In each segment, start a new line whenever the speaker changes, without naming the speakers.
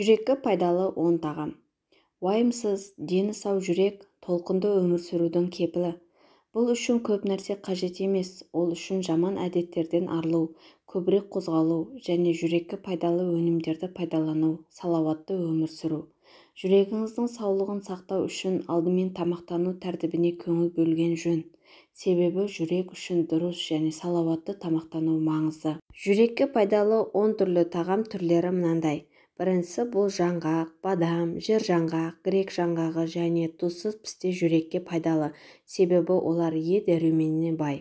Жүрекке пайдалы 10 тағам. Уайымсыз, дені сау жүрек толқынды өмір сүрудің кепілі. Бұл үшін көп нәрсе қажет емес, ол үшін жаман әдеттерден арылу, көбірек қозғалу және жүрекке пайдалы өнімдерді пайдалану, салауатты өмір сүру. Жүрегіңіздің саулығын сақтау үшін алдымен тамақтану тәртібіне көңіл бөлген жөн. Себебі жүрек үшін дұрыс және салауатты тамақтану маңызды. Жүрекке пайдалы 10 түрлі тағам түрлері мынандай. Біріншісі бұл жаңғақ, бадам, жер жаңғақ, грек жаңғағы және тұзсыз пісте жүрекке пайдалы, себебі олар Е дәруменіне бай.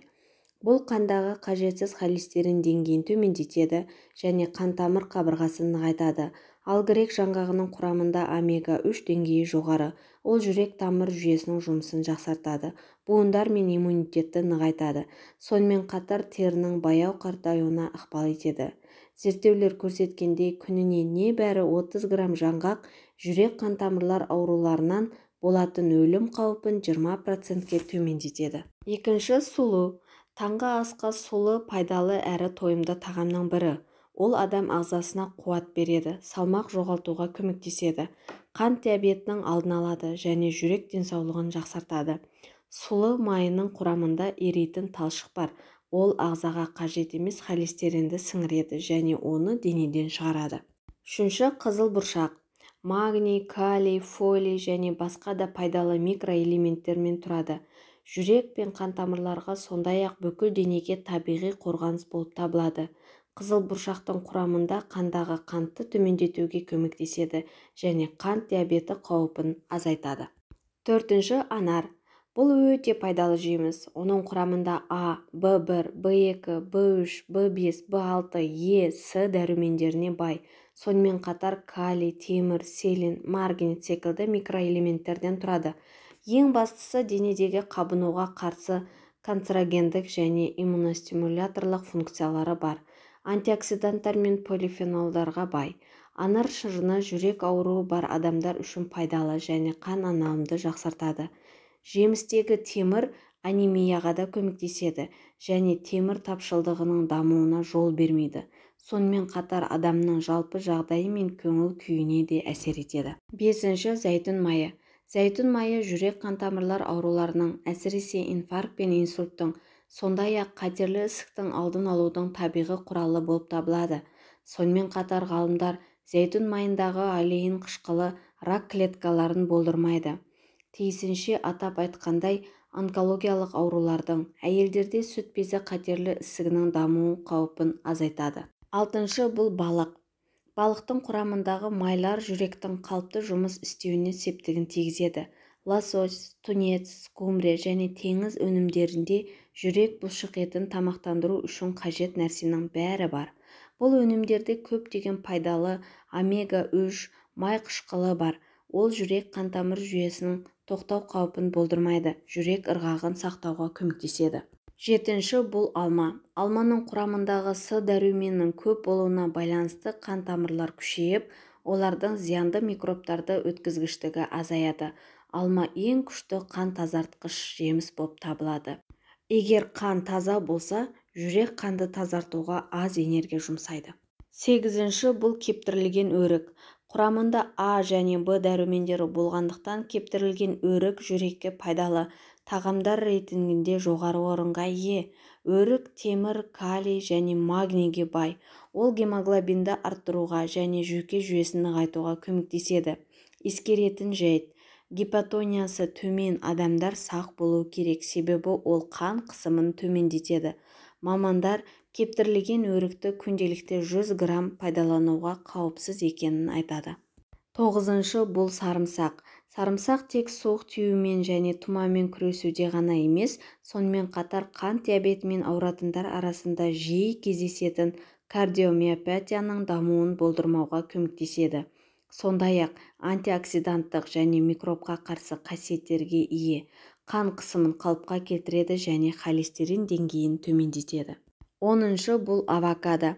Бұл қандағы қажетсіз холестерин деңгейін төмендетеді және қан-тамыр қабырғасын нығайтады. Ал грек жаңғағының құрамында омега-3 деңгейі жоғары. Ол жүрек-тамыр жүйесінің жұмысын жақсартады, буындар мен иммунитетті нығайтады. Сонымен қатар терінің баяу қартаюына ықпал етеді. Зерттеулер көрсеткендей, күніне небәрі 30 грамм жаңғақ жүрек қан-тамырлар ауруларынан болатын өлім қаупін 20%-ке төмендетеді. Екінші, сұлы. Таңғы асқа сұлы пайдалы әрі тойымды тағамның бірі. Ол адам ағзасына қуат береді, салмақ жоғалтуға көмектеседі, қант диабетінің алдын алады және жүрек денсаулығын жақсартады. Сұлы майының құрамында еритін талшық бар. Ол ағзаға қажет емес холестеринді сіңіреді және оны денеден шығарады. Үшінші, қызыл бұршақ. Магний, калий, фолий және басқа да пайдалы микроэлементтермен тұрады. Жүрек пен қан-тамырларға, сондай-ақ бүкіл денеге табиғи қорғаныс болып табылады. Қызыл бұршақтың құрамында қандағы қантты төмендетуге көмектеседі және қант диабеті қаупін азайтады. Төртінші, анар. Бұл өте пайдалы жеміс. Оның құрамында А, В1, В2, В3, В5, В6, Е, С дәрумендеріне бай. Сонымен қатар калий, темір, селен, марганец секілді микроэлементтерден тұрады. Ең бастысы денедегі қабынуға қарсы канцерогендік және иммуностимуляторлық функциялары бар. Антиоксиданттар мен полифенолдарға бай. Анар шырыны жүрек ауруы бар адамдар үшін пайдалы және қан айналымды жақсартады. Жемістегі темір анемияға да көмектеседі және темір тапшылдығының дамуына жол бермейді. Сонымен қатар адамның жалпы жағдайы мен көңіл күйіне де әсер етеді. Бесінші, зәйтүн майы. Зәйтүн майы жүрек қан-тамырлар ауруларының, әсіресе инфаркт пен инсульттың, сондай-ақ қатерлі ісіктің алдын алудың табиғи құралы болып табылады. Сонымен қатар ғалымдар зәйтүн майындағы олеин қышқылы рак клеткаларын болдырмайды. Тиісінше атап айтқандай, онкологиялық аурулардың, әйелдерде сүт безі қатерлі ісігінің дамуы қаупін азайтады. Алтыншы, бұл балық. Балықтың құрамындағы майлар жүректің қалыпты жұмыс істеуіне септігін тигізеді. Лосось, тунец, скумбрия және теңіз өнімдерінде жүрек бұлшық етін тамақтандыру үшін қажет нәрсенің бәрі бар. Бұл өнімдерде көптеген пайдалы омега-3 май қышқылы бар. Ол жүрек қан-тамыр жүйесінің тоқтау қаупін болдырмайды, жүрек ырғағын сақтауға көмектеседі. Жетінші, бұл алма. Алманың құрамындағы С дәруменінің көп болуына байланысты қан-тамырлар күшейіп, олардың зиянды микробтарды өткізгіштігі азаяды. Алма ең күшті қан тазартқыш жеміс болып табылады. Егер қан таза болса, жүрек қанды тазартуға аз энергия жұмсайды. Сегізінші, бұл кептірілген өрік. Құрамында А және Б дәрумендері болғандықтан кептірілген өрік жүрекке пайдалы. Тағамдар рейтингінде жоғары орынға ие. Өрік темір, калий және магнийге бай. Ол гемоглобинді арттыруға және жүйке жүйесін нығайтуға көмектеседі. Ескеретін жайт: гипотониясы төмен адамдар сақ болу керек, себебі ол қан қысымын төмендетеді. Мамандар кептірілген өрікті күнделікті 100 грамм пайдалануға қауіпсіз екенін айтады. Тоғызыншы, бұл сарымсақ. Сарымсақ тек суық тиюмен және тұмаумен күресуде ғана емес, сонымен қатар қант диабетімен ауыратындар арасында жиі кездесетін кардиомиопатияның дамуын болдырмауға көмектеседі. Сондай-ақ антиоксиданттық және микробқа қарсы қасиеттерге ие. Қан қысымын қалыпқа келтіреді және холестерин деңгейін төмендетеді. Оныншы, бұл авокадо.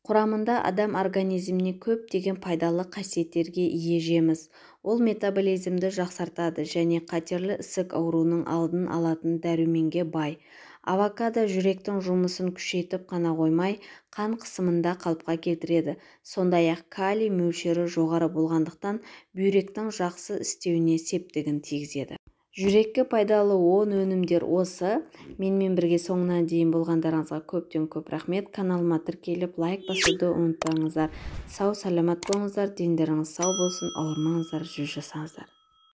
Құрамында адам организміне көптеген пайдалы қасиеттерге ие жеміс. Ол метаболизмді жақсартады және қатерлі ісік ауруының алдын алатын дәруменге бай. Авокадо жүректің жұмысын күшейтіп қана қоймай, қан қысымын да қалыпқа келтіреді. Сондай-ақ калий мөлшері жоғары болғандықтан бүйректің жақсы істеуіне септігін тигізеді. Жүрекке пайдалы 10 өнімдер осы. Менімен бірге соңына дейін болғандарыңызға көптен көп рахмет. Каналыма тіркеліп лайк басуды ұмытпаңыздар. Сау саламат болыңыздар, дендеріңіз сау болсын, ауырмаңыздар, жүз жасаңыздар.